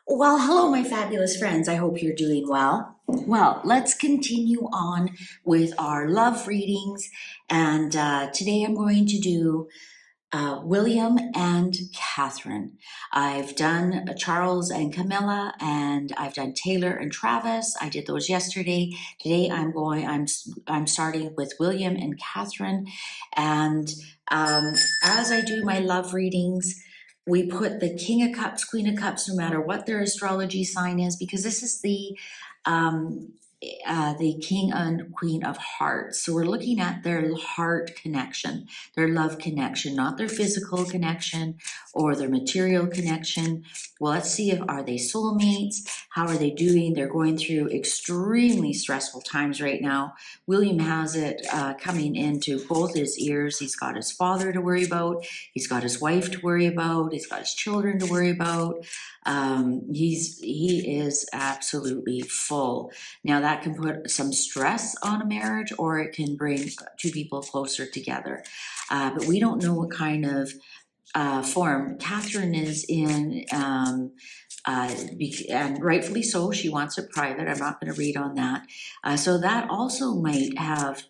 Well, hello, my fabulous friends. I hope you're doing well. Well, let's continue on with our love readings. And today I'm going to do William and Catherine. I've done Charles and Camilla, and I've done Taylor and Travis. I did those yesterday. Today I'm starting with William and Catherine. And as I do my love readings, we put the King of Cups, Queen of Cups, no matter what their astrology sign is, because this is um, the King and Queen of Hearts. So we're looking at their heart connection, their love connection, not their physical connection or their material connection. Well, let's see if are they soulmates? How are they doing? They're going through extremely stressful times right now. William has it coming into both his ears. He's got his father to worry about. He's got his wife to worry about. He's got his children to worry about. He is absolutely full. Now that can put some stress on a marriage, or it can bring two people closer together. But we don't know what kind of form Catherine is in, and rightfully so. She wants it private. I'm not going to read on that. So that also might have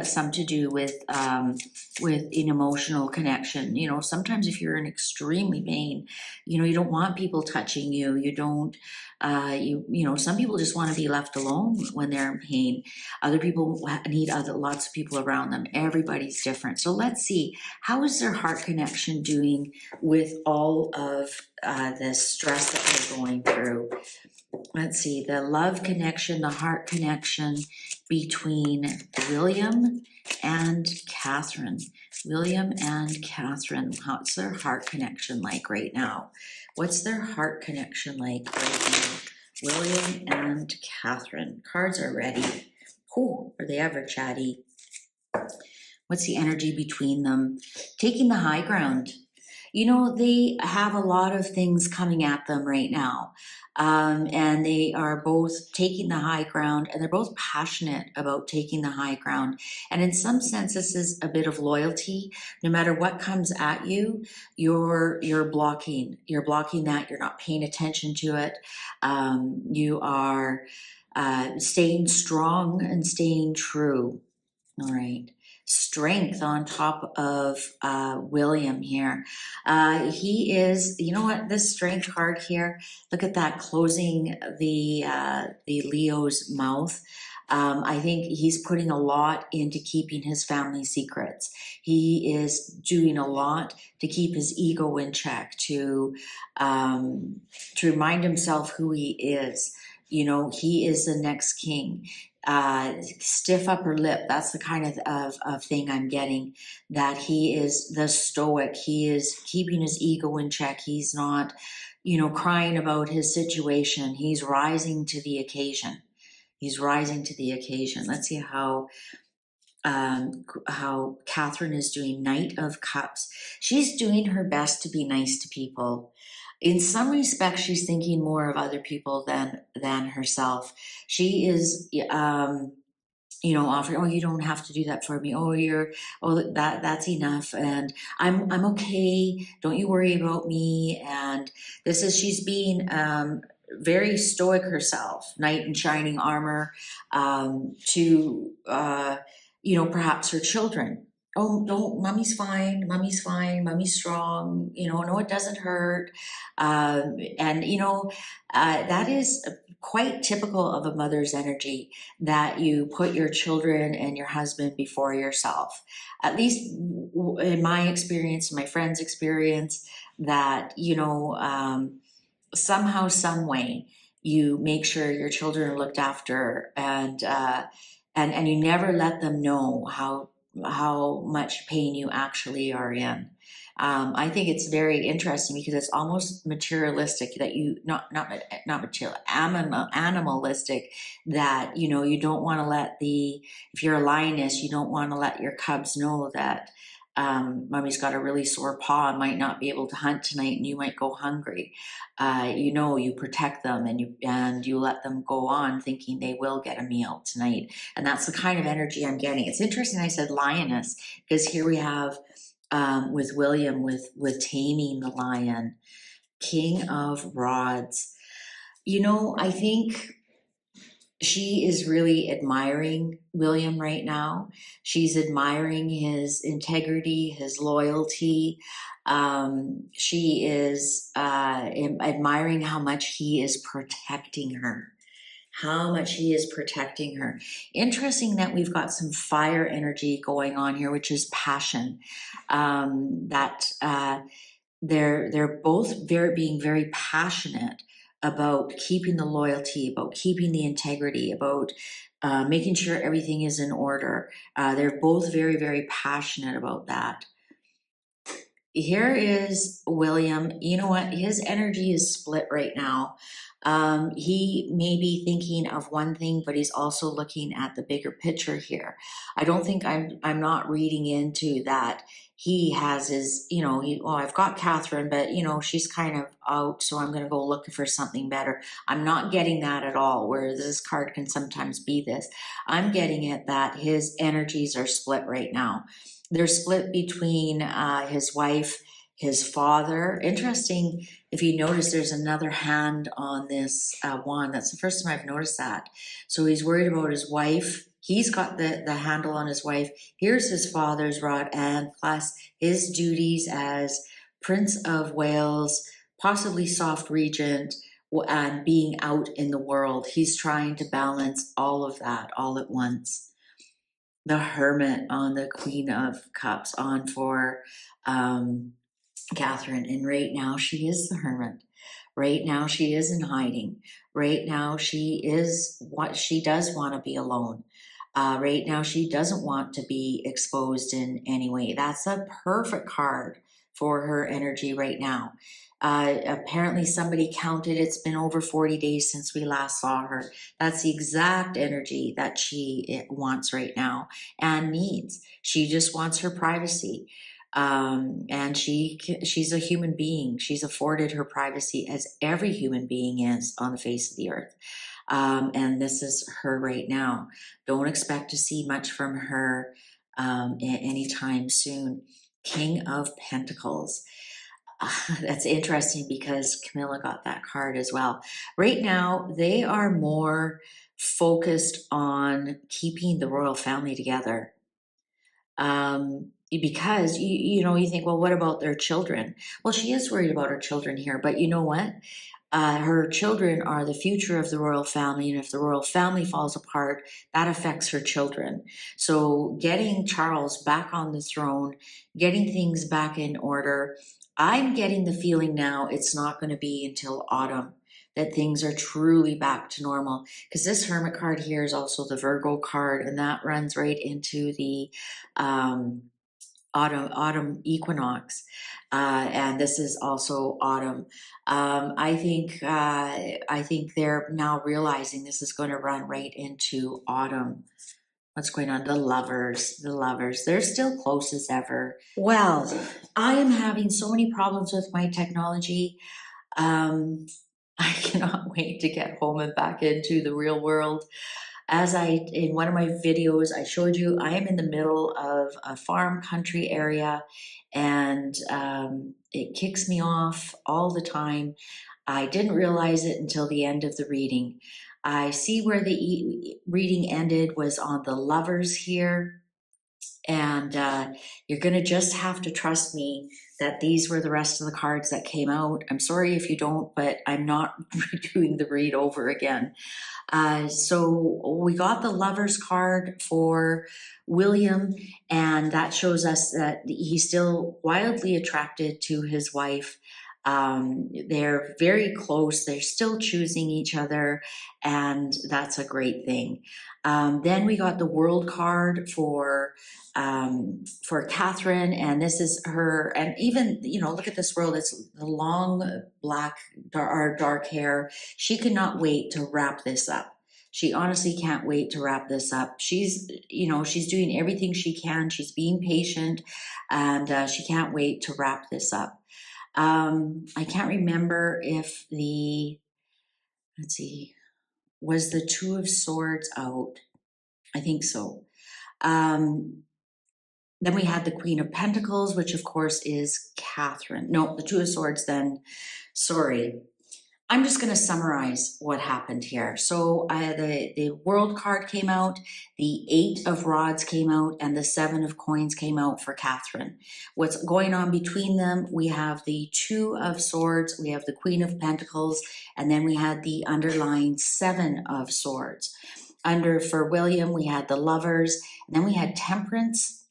some to do with an emotional connection. You know, sometimes if you're in extremely pain, you don't want people touching you. You don't. Some people just want to be left alone when they're in pain. Other people need lots of people around them. Everybody's different. So let's see, how is their heart connection doing with all of the stress that they're going through? Let's see, the love connection, the heart connection between William and Catherine. William and Catherine, what's their heart connection like right now? What's their heart connection like right now? William and Catherine. Cards are ready. Oh, are they ever chatty? What's the energy between them? Taking the high ground. They have a lot of things coming at them right now. And they are both taking the high ground, and they're both passionate about taking the high ground. And in some sense, this is a bit of loyalty. No matter what comes at you, you're blocking. You're blocking that. You're not paying attention to it. You are staying strong and staying true. All right. Strength on top of William here. He is, you know what, this strength card here, look at that, closing the Leo's mouth. I think he's putting a lot into keeping his family secrets. He is doing a lot to keep his ego in check, to remind himself who he is. He is the next king. Stiff upper lip, that's the kind of thing I'm getting, that he is the stoic. He is keeping his ego in check. He's not crying about his situation. He's rising to the occasion. He's rising to the occasion. Let's see how Catherine is doing. Knight of Cups. She's doing her best to be nice to people. In some respects, she's thinking more of other people than herself. She is offering, oh, you don't have to do that for me. That's enough, and I'm okay. Don't you worry about me. And she's being very stoic herself, knight in shining armor, to perhaps her children. Oh, don't, mommy's fine, mommy's strong, no, it doesn't hurt. That is quite typical of a mother's energy, that you put your children and your husband before yourself. At least in my experience, my friend's experience, that, somehow, some way, you make sure your children are looked after, and you never let them know how much pain you actually are in. I think it's very interesting, because it's almost materialistic, that you not material, animalistic, that you don't want to let if you're a lioness, you don't want to let your cubs know that mommy's got a really sore paw and might not be able to hunt tonight, and you might go hungry. You protect them, and you let them go on thinking they will get a meal tonight. And that's the kind of energy I'm getting. It's interesting I said lioness, because here we have with William, with taming the lion. King of Rods. You know, I think she is really admiring William right now. She's admiring his integrity, his loyalty. She is admiring how much he is protecting her. How much he is protecting her. Interesting that we've got some fire energy going on here, which is passion. That they're both very being very passionate about keeping the loyalty, about keeping the integrity, about making sure everything is in order. They're both very, very passionate about that. Here is William. You know what? His energy is split right now. He may be thinking of one thing, but he's also looking at the bigger picture here. I don't think I'm not reading into that. He has his, well, I've got Catherine, but she's kind of out, so I'm going to go looking for something better. I'm not getting that at all, where this card can sometimes be this. I'm getting it that his energies are split right now. They're split between his wife, his father. Interesting, if you notice, there's another hand on this wand. That's the first time I've noticed that. So he's worried about his wife. He's got the handle on his wife. Here's his father's rod, and plus his duties as Prince of Wales, possibly soft regent, and being out in the world. He's trying to balance all of that all at once. The Hermit on the Queen of Cups on for Catherine. And right now she is the Hermit. Right now she is in hiding. Right now she is what she does want to be alone. Right now she doesn't want to be exposed in any way. That's a perfect card for her energy right now. Apparently somebody counted it's been over 40 days since we last saw her. That's the exact energy that she wants right now and needs. She just wants her privacy. And she's a human being. She's afforded her privacy as every human being is on the face of the earth. And this is her right now. Don't expect to see much from her anytime soon. King of Pentacles. That's interesting because Camilla got that card as well. Right now, they are more focused on keeping the royal family together. Because you think, well, what about their children? Well, she is worried about her children here, but you know what? Her children are the future of the royal family, and if the royal family falls apart, that affects her children. So, getting Charles back on the throne, getting things back in order, I'm getting the feeling now it's not going to be until autumn that things are truly back to normal. Because this Hermit card here is also the Virgo card, and that runs right into the um, autumn equinox, and this is also autumn. I think they're now realizing this is going to run right into autumn. What's going on? The lovers, they're still close as ever. Well, I am having so many problems with my technology. um, I cannot wait to get home and back into the real world. As in one of my videos, I showed you, I am in the middle of a farm country area, and it kicks me off all the time. I didn't realize it until the end of the reading. I see where the reading ended was on the lovers here, and you're going to just have to trust me that these were the rest of the cards that came out. I'm sorry if you don't, but I'm not doing the read over again. So we got the Lovers card for William, and that shows us that he's still wildly attracted to his wife. They're very close. They're still choosing each other, and that's a great thing. Then we got the World card for Catherine, and this is her. And even look at this world. It's the long dark hair. She cannot wait to wrap this up. She honestly can't wait to wrap this up. She's doing everything she can. She's being patient, and she can't wait to wrap this up. I can't remember if let's see, was the Two of Swords out? I think so. Then we had the Queen of Pentacles, which of course is Catherine. No, the Two of Swords then. Sorry. I'm just going to summarize what happened here. So the world card came out, the 8 of rods came out, and the 7 of coins came out for Catherine. What's going on between them? We have the 2 of swords, we have the Queen of Pentacles, and then we had the underlying 7 of swords. For William, we had the lovers, and then we had temperance,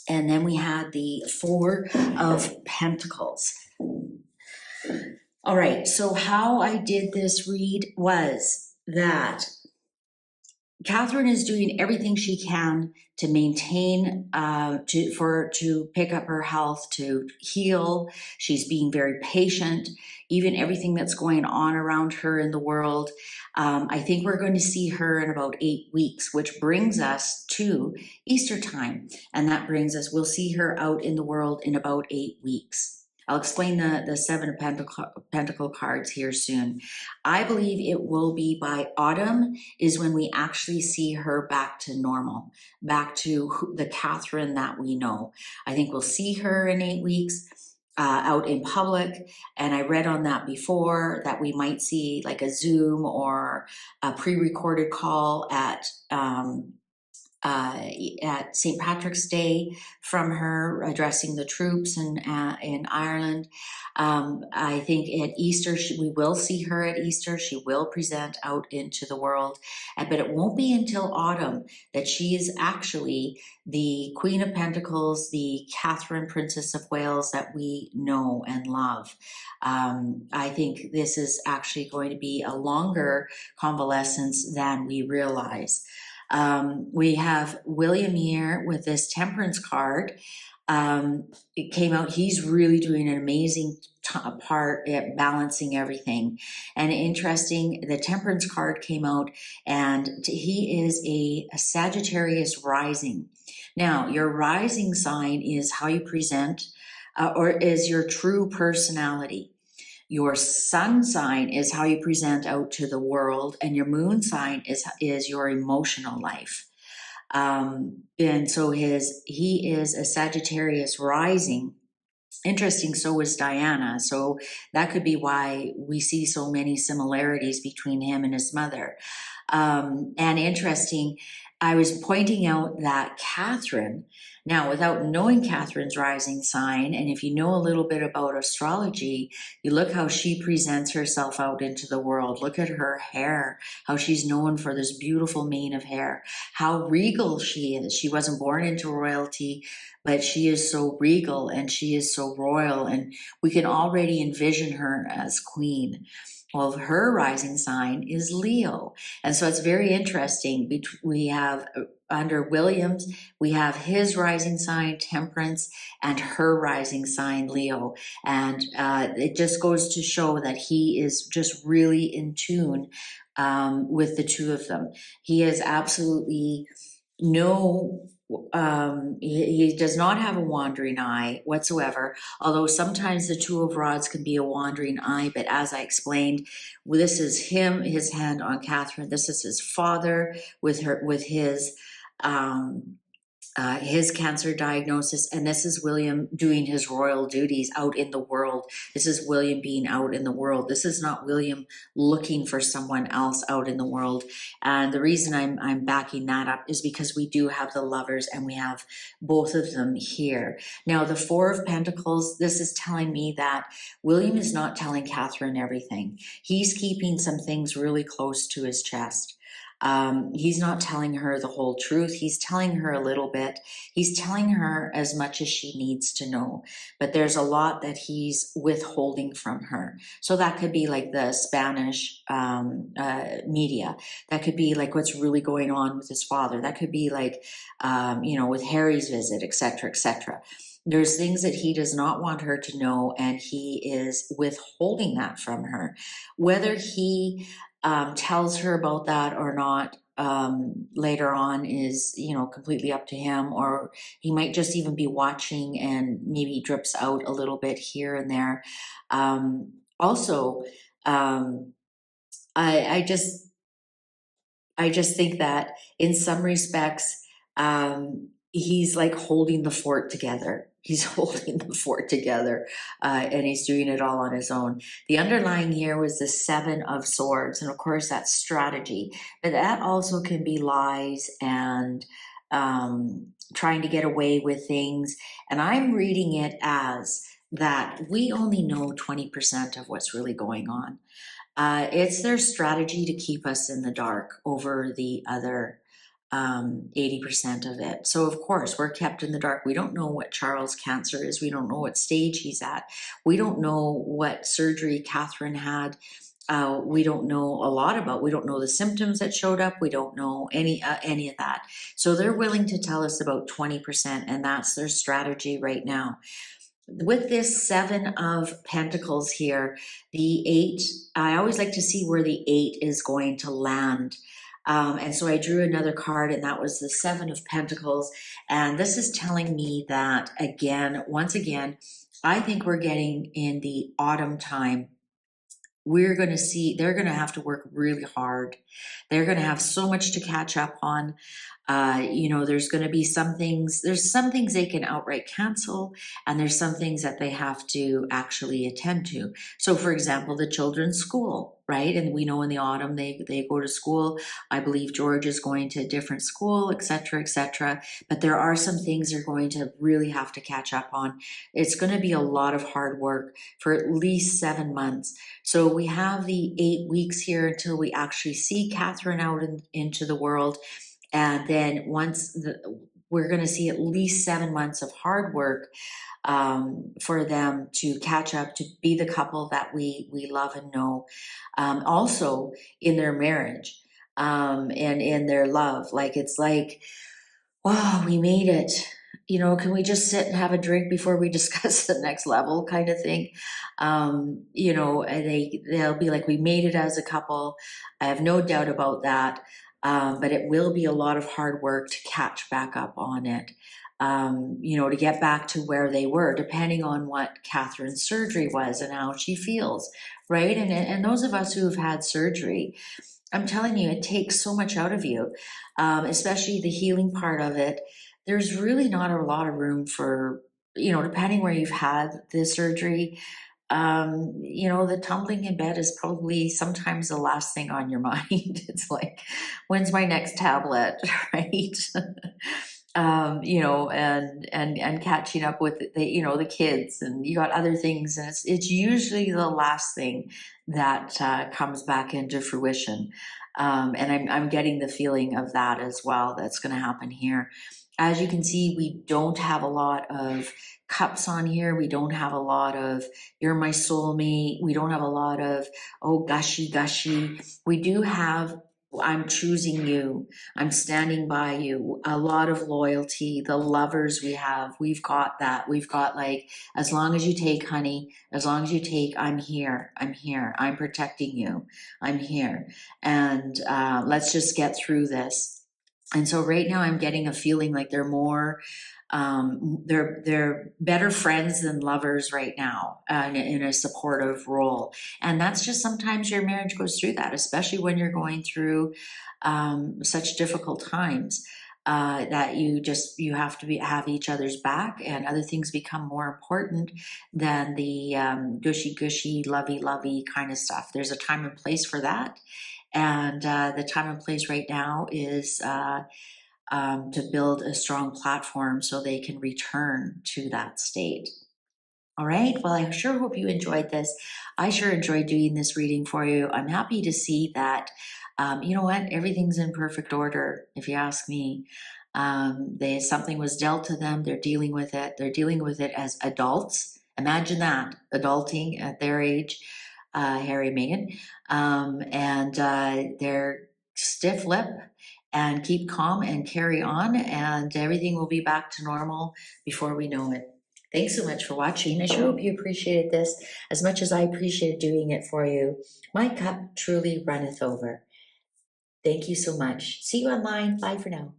and then we had the 4 of Pentacles. All right, so how I did this read was that Catherine is doing everything she can to maintain, to pick up her health, to heal. She's being very patient, even everything that's going on around her in the world. I think we're going to see her in about 8 weeks, which brings us to Easter time. And that brings us, we'll see her out in the world in about 8 weeks. I'll explain the 7 of Pentacle cards here soon. I believe it will be by autumn is when we actually see her back to normal, back to the Catherine that we know. I think we'll see her in 8 weeks. Out in public, and I read on that before that we might see like a Zoom or a pre-recorded call at St. Patrick's Day from her addressing the troops in Ireland. I think at Easter, we will see her at Easter. She will present out into the world, but it won't be until autumn that she is actually the Queen of Pentacles, the Catherine, Princess of Wales that we know and love. I think this is actually going to be a longer convalescence than we realize. We have William here with this temperance card. It came out, he's really doing an amazing part at balancing everything. And interesting, the temperance card came out, and he is a Sagittarius rising. Now, your rising sign is how you present, or is your true personality. Your sun sign is how you present out to the world, and your moon sign is your emotional life. And so he is a Sagittarius rising. Interesting, so is Diana. So that could be why we see so many similarities between him and his mother. And interesting, I was pointing out that Catherine, now without knowing Catherine's rising sign, and if you know a little bit about astrology, you look how she presents herself out into the world. Look at her hair, how she's known for this beautiful mane of hair, how regal she is. She wasn't born into royalty, but she is so regal and she is so royal, and we can already envision her as queen. Well, her rising sign is Leo. And so it's very interesting. We have under Williams, we have his rising sign, Temperance, and her rising sign, Leo. And it just goes to show that he is just really in tune with the two of them. He is absolutely he does not have a wandering eye whatsoever, although sometimes the 2 of rods can be a wandering eye. But as I explained, this is him, his hand on Catherine. This is his father with his cancer diagnosis, and this is William doing his royal duties out in the world. This is William being out in the world. This is not William looking for someone else out in the world. And the reason I'm backing that up is because we do have the lovers, and we have both of them here. Now, the 4 of Pentacles, this is telling me that William is not telling Catherine everything. He's keeping some things really close to his chest. He's not telling her the whole truth. He's telling her a little bit. He's telling her as much as she needs to know. But there's a lot that he's withholding from her. So that could be like the Spanish media. That could be like what's really going on with his father. That could be like, with Harry's visit, etc., etc. There's things that he does not want her to know, and he is withholding that from her. Whether he tells her about that or not later on is completely up to him, or he might just even be watching and maybe drips out a little bit here and there. Also, I just think that in some respects, he's like holding the fort together. he's holding the fort together, and he's doing it all on his own. The underlying here was the Seven of Swords, and of course that's strategy, but that also can be lies and trying to get away with things. And I'm reading it as that we only know 20% of what's really going on. It's their strategy to keep us in the dark over the other 80% of it. So of course we're kept in the dark. We don't know what Charles' cancer is. We don't know what stage he's at. We don't know what surgery Catherine had. We don't know a lot about. We don't know the symptoms that showed up. We don't know any of that. So they're willing to tell us about 20%, and that's their strategy right now. With this Seven of Pentacles here, the eight, I always like to see where the eight is going to land. And so I drew another card, and that was the Seven of Pentacles. And this is telling me that, again, once again, I think we're getting in the autumn time. We're going to see, they're going to have to work really hard. They're going to have so much to catch up on. There's going to be there's some things they can outright cancel, and there's some things that they have to actually attend to. So for example, the children's school, right? And we know in the autumn they go to school. I believe George is going to a different school, etc., etc. But there are some things they're going to really have to catch up on. It's going to be a lot of hard work for at least 7 months. So we have the 8 weeks here until we actually see Catherine out into the world. And then we're going to see at least 7 months of hard work for them to catch up, to be the couple that we love and know. Also in their marriage and in their love. Like, it's like, wow, we made it. Can we just sit and have a drink before we discuss the next level kind of thing? And they'll be like, we made it as a couple. I have no doubt about that. But it will be a lot of hard work to catch back up on it. To get back to where they were, depending on what Catherine's surgery was and how she feels, right? And those of us who have had surgery, I'm telling you, it takes so much out of you, especially the healing part of it. There's really not a lot of room for, depending where you've had the surgery, the tumbling in bed is probably sometimes the last thing on your mind. It's like, when's my next tablet, right? And catching up with the kids, and you got other things, and it's usually the last thing that comes back into fruition. And I'm getting the feeling of that as well. That's going to happen here. As you can see, we don't have a lot of cups on here. We don't have a lot of you're my soulmate. We don't have a lot of, oh, gushy, gushy. We do have, I'm choosing you. I'm standing by you. A lot of loyalty. The lovers we've got that. We've got, like, as long as you take, honey, as long as you take, I'm here. I'm here. I'm protecting you. I'm here. And let's just get through this. And so right now I'm getting a feeling like they're more, they're better friends than lovers right now, in a supportive role. And that's just, sometimes your marriage goes through that, especially when you're going through such difficult times, that you have to have each other's back, and other things become more important than the gushy, lovey kind of stuff. There's a time and place for that. And the time and place right now is to build a strong platform so they can return to that state. All right. Well, I sure hope you enjoyed this. I sure enjoyed doing this reading for you. I'm happy to see that, you know what, everything's in perfect order, if you ask me. Something was dealt to them. They're dealing with it. They're dealing with it as adults. Imagine that, adulting at their age. Harry and Meghan, and they're stiff lip and keep calm and carry on, and everything will be back to normal before we know it. Thanks so much for watching. I sure hope you appreciated this as much as I appreciated doing it for you. My cup truly runneth over. Thank you so much. See you online. Bye for now.